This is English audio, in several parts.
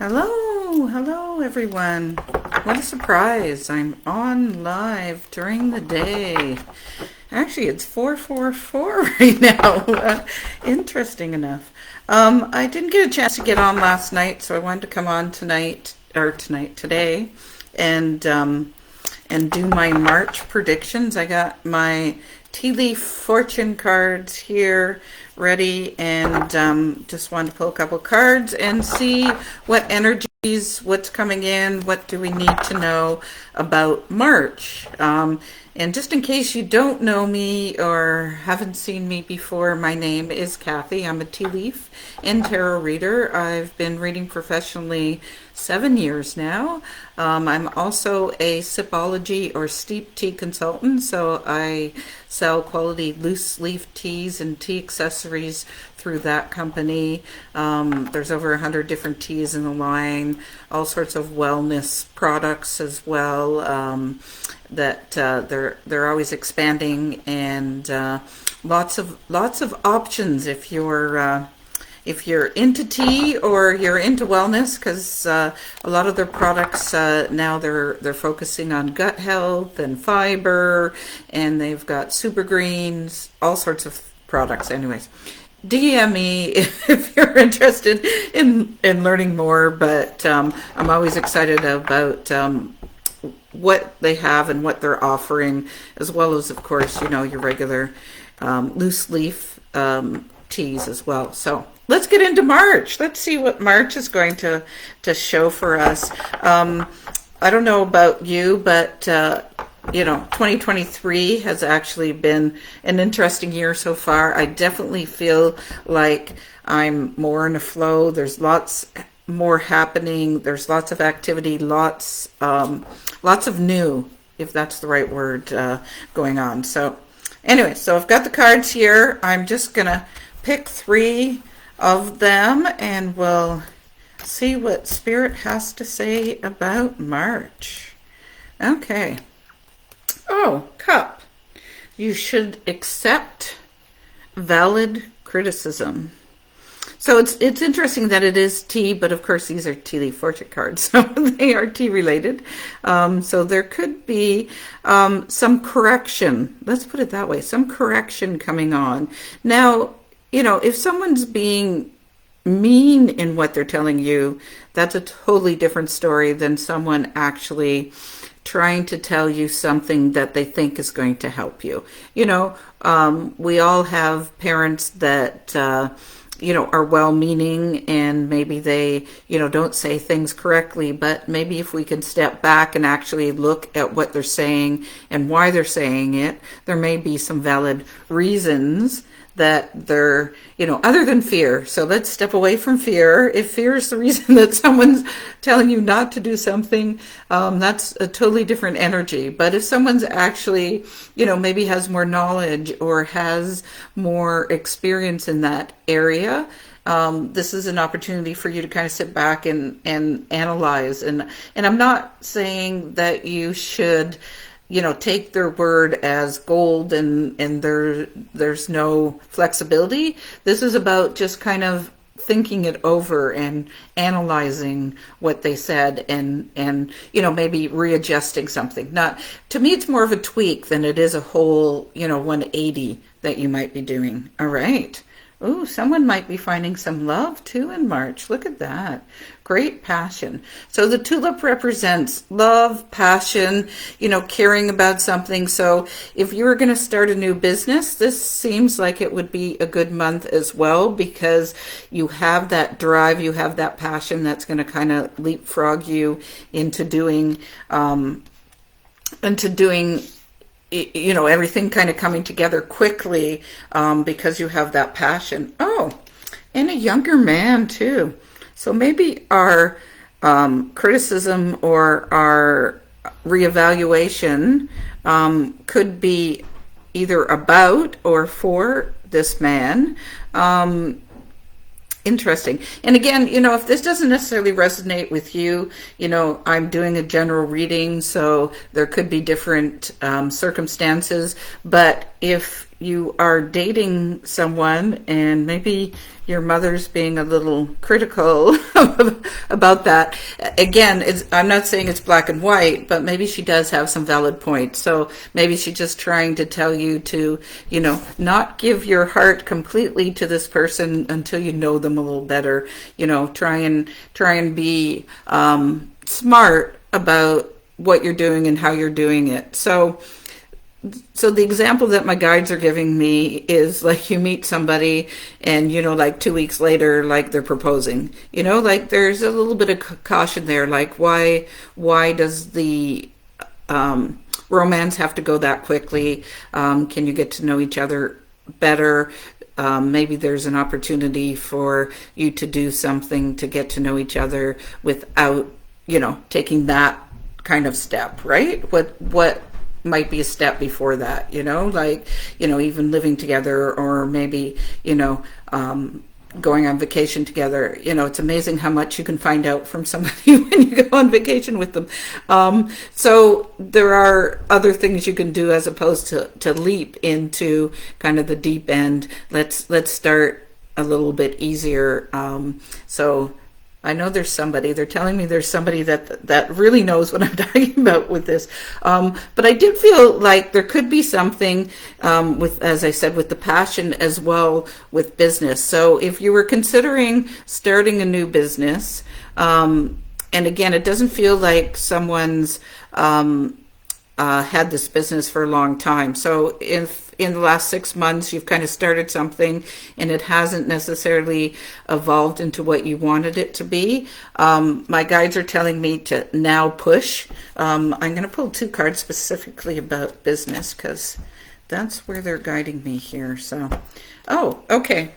Hello everyone. What a surprise. I'm on live during the day. Actually, it's 4:44 right now. Interesting enough. I didn't get a chance to get on last night, so I wanted to come on today, and do my March predictions. I got my tea leaf fortune cards here ready, and just wanted to pull a couple cards and see what energies, what's coming in, what do we need to know about March. And just in case you don't know me or haven't seen me before, my name is Kathy. I'm a tea leaf and tarot reader. I've been reading professionally 7 years now. I'm also a sipology or steep tea consultant, so I sell quality loose leaf teas and tea accessories through that company. There's over 100 different teas in the line, all sorts of wellness products as well. That they're always expanding, and lots of options if you're into tea or you're into wellness, because a lot of their products now they're focusing on gut health and fiber, and they've got super greens, all sorts of products. Anyways, DM me if you're interested in learning more. But I'm always excited about what they have and what they're offering, as well as, of course, your regular loose leaf teas as well. So let's get into March. Let's see what March is going to show for us. I don't know about you, but 2023 has actually been an interesting year so far. I definitely feel like I'm more in a flow. There's lots more happening. There's lots of activity, lots of new, if that's the right word, going on. So anyway, so I've got the cards here. I'm just gonna pick 3 of them, and we'll see what Spirit has to say about March. Okay. Oh, Cup. You should accept valid criticism. So it's interesting that it is tea, but of course these are tea leaf fortune cards, so they are tea related. So there could be some correction. Let's put it that way. Some correction coming on. Now, if someone's being mean in what they're telling you, that's a totally different story than someone actually trying to tell you something that they think is going to help you. We all have parents that are well-meaning, and maybe they, don't say things correctly, but maybe if we can step back and actually look at what they're saying and why they're saying it, there may be some valid reasons that they're, other than fear. So let's step away from fear. If fear is the reason that someone's telling you not to do something, that's a totally different energy. But if someone's actually, maybe has more knowledge or has more experience in that area, this is an opportunity for you to kind of sit back and analyze. And I'm not saying that you should take their word as gold and there's no flexibility. This is about just kind of thinking it over and analyzing what they said, and maybe readjusting something. To me, it's more of a tweak than it is a whole 180 that you might be doing. All right. Ooh, someone might be finding some love too in March. Look at that. Great passion. So the tulip represents love, passion, caring about something. So if you were going to start a new business, this seems like it would be a good month as well, because you have that drive, you have that passion that's going to kind of leapfrog you into doing everything kind of coming together quickly, because you have that passion. Oh, and a younger man too. So maybe our criticism or our reevaluation could be either about or for this man. Interesting. And again, if this doesn't necessarily resonate with you, I'm doing a general reading, so there could be different circumstances. But if you are dating someone and maybe your mother's being a little critical about that. Again, I'm not saying it's black and white, but maybe she does have some valid points. So maybe she's just trying to tell you to, not give your heart completely to this person until you know them a little better. Try and be smart about what you're doing and how you're doing it. So the example that my guides are giving me is like you meet somebody and, like 2 weeks later, like they're proposing, like there's a little bit of caution there. Like why does the romance have to go that quickly? Can you get to know each other better? Maybe there's an opportunity for you to do something to get to know each other without, taking that kind of step, right? What might be a step before that, even living together, or maybe, going on vacation together. It's amazing how much you can find out from somebody when you go on vacation with them. So there are other things you can do as opposed to leap into kind of the deep end. Let's start a little bit easier. So I know they're telling me there's somebody that really knows what I'm talking about with this. But I did feel like there could be something with, as I said, with the passion as well with business. So if you were considering starting a new business, and again, it doesn't feel like someone's had this business for a long time. So if in the last 6 months you've kind of started something and it hasn't necessarily evolved into what you wanted it to be, my guides are telling me to now push. I'm going to pull 2 cards specifically about business because that's where they're guiding me here. So, okay.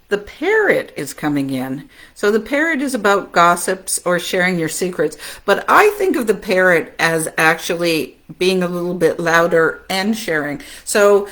The parrot is coming in. So the parrot is about gossips or sharing your secrets. But I think of the parrot as actually being a little bit louder and sharing. So,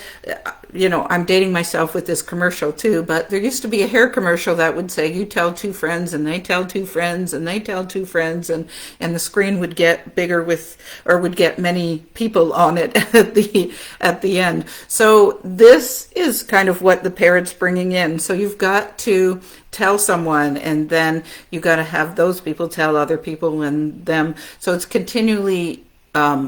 I'm dating myself with this commercial too, but there used to be a hair commercial that would say, you tell 2 friends and they tell 2 friends and they tell 2 friends, and the screen would get bigger would get many people on it at the end. So this is kind of what the parrot's bringing in. So you've got to tell someone, and then you got to have those people tell other people and them. So it's continually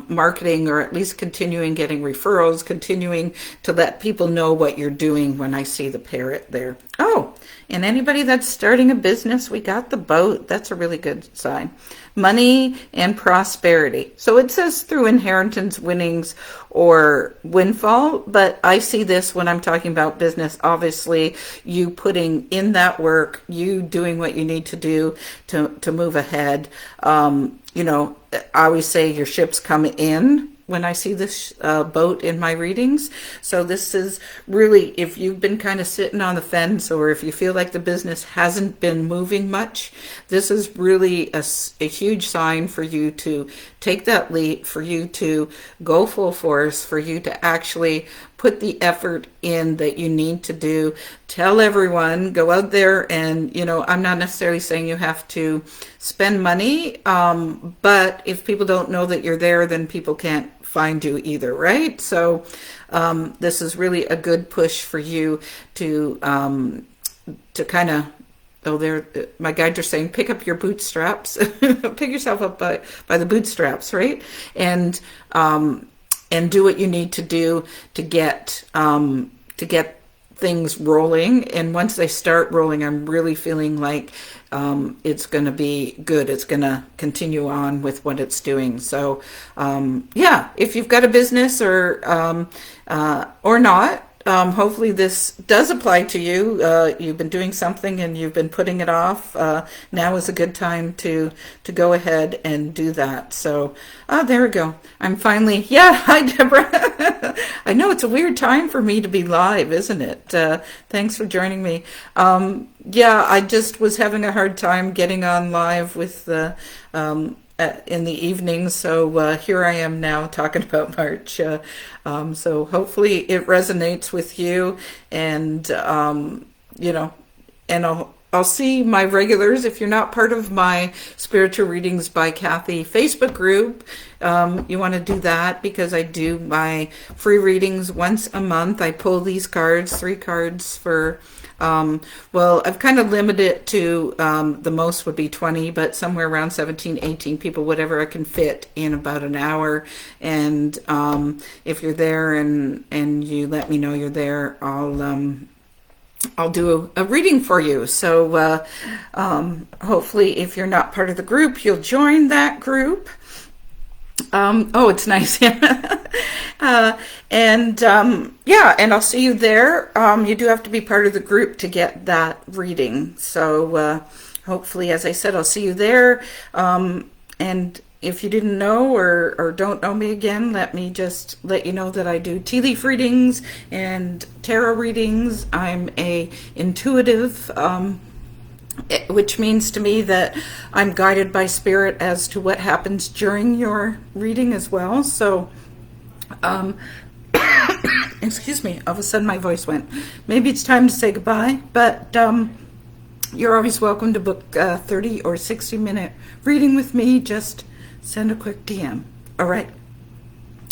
marketing, or at least continuing getting referrals, continuing to let people know what you're doing when I see the parrot there. Oh, and anybody that's starting a business, we got the boat. That's a really good sign. Money and prosperity. So it says through inheritance, winnings, or windfall, but I see this when I'm talking about business. Obviously, you putting in that work, you doing what you need to do to move ahead. I always say your ships come in when I see this boat in my readings. So this is really, if you've been kind of sitting on the fence, or if you feel like the business hasn't been moving much, this is really a huge sign for you to take that leap, for you to go full force, for you to actually put the effort in that you need to do. Tell everyone, go out there and, I'm not necessarily saying you have to spend money, but if people don't know that you're there, then people can't find you either, right? So this is really a good push for you to kind of, my guides are saying, pick up your bootstraps, pick yourself up by the bootstraps, right? And do what you need to do to get things rolling. And once they start rolling, I'm really feeling like it's going to be good. It's going to continue on with what it's doing. So, if you've got a business or not, hopefully this does apply to you. You've been doing something and you've been putting it off. Now is a good time to go ahead and do that. So, there we go. I'm finally, hi, Deborah. I know it's a weird time for me to be live, isn't it? Thanks for joining me. I just was having a hard time getting on live with in the evening, so here I am now talking about March. So hopefully it resonates with you, and and I'll see my regulars. If you're not part of my Spiritual Readings by Kathy Facebook group, you want to do that, because I do my free readings once a month. I pull these cards, 3 cards for, well, I've kind of limited it to, the most would be 20, but somewhere around 17, 18 people, whatever I can fit in about an hour. And if you're there and you let me know you're there, I'll do a reading for you. So hopefully, if you're not part of the group, you'll join that group. Oh, it's nice. And I'll see you there. You do have to be part of the group to get that reading. So hopefully, as I said, I'll see you there. And if you didn't know or don't know me again, let me just let you know that I do tea leaf readings and tarot readings. I'm a intuitive, which means to me that I'm guided by spirit as to what happens during your reading as well. So, excuse me, all of a sudden my voice went. Maybe it's time to say goodbye, but you're always welcome to book a 30 or 60 minute reading with me. Just send a quick DM. All right.